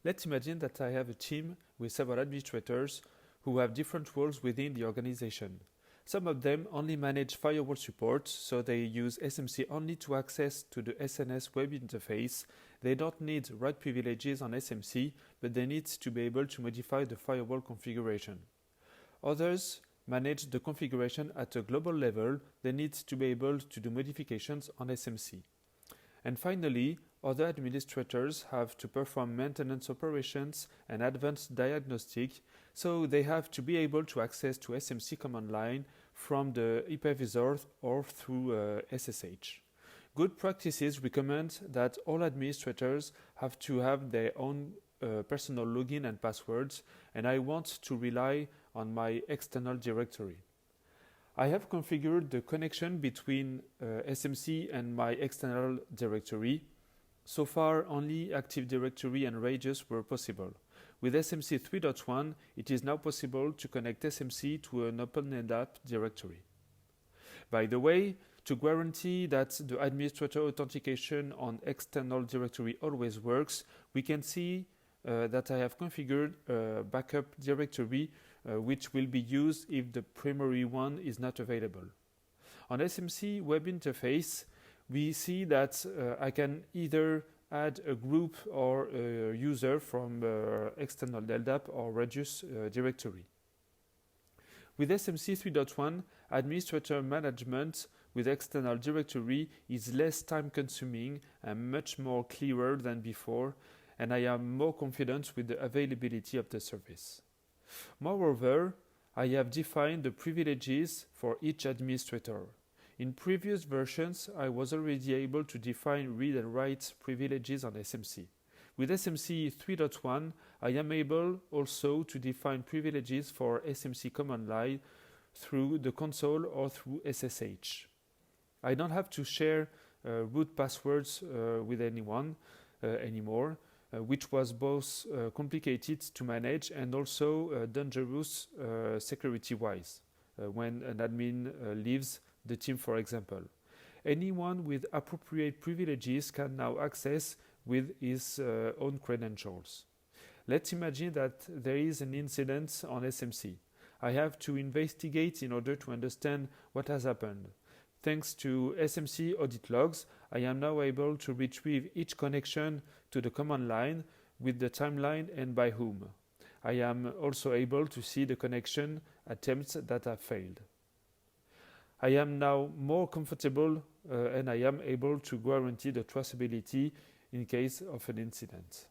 Let's imagine that I have a team with several administrators who have different roles within the organization. Some of them only manage firewall support, so they use SMC only to access to the SNS web interface. They don't need write privileges on SMC, but they need to be able to modify the firewall configuration. Others manage the configuration at a global level. They need to be able to do modifications on SMC. And finally, other administrators have to perform maintenance operations and advanced diagnostic, so they have to be able to access to SMC command line from the hypervisor or through SSH. Good practices recommend that all administrators have to have their own personal login and passwords, and I want to rely on my external directory. I have configured the connection between SMC and my external directory. So far, only Active Directory and Radius were possible. With SMC 3.1, it is now possible to connect SMC to an OpenNetApp directory. By the way, to guarantee that the administrator authentication on external directory always works, we can see that I have configured a backup directory which will be used if the primary one is not available. On SMC web interface, we see that I can either add a group or a user from external LDAP or Radius directory. With SMC 3.1, administrator management with external directory is less time-consuming and much more clearer than before, and I am more confident with the availability of the service. Moreover, I have defined the privileges for each administrator. In previous versions, I was already able to define read and write privileges on SMC. With SMC 3.1, I am able also to define privileges for SMC command line through the console or through SSH. I don't have to share root passwords with anyone anymore, which was both complicated to manage and also dangerous security-wise when an admin leaves the team, for example. Anyone with appropriate privileges can now access with his own credentials. Let's imagine that there is an incident on SMC. I have to investigate in order to understand what has happened. Thanks to SMC audit logs, I am now able to retrieve each connection to the command line with the timeline and by whom. I am also able to see the connection attempts that have failed. I am now more comfortable and I am able to guarantee the traceability in case of an incident.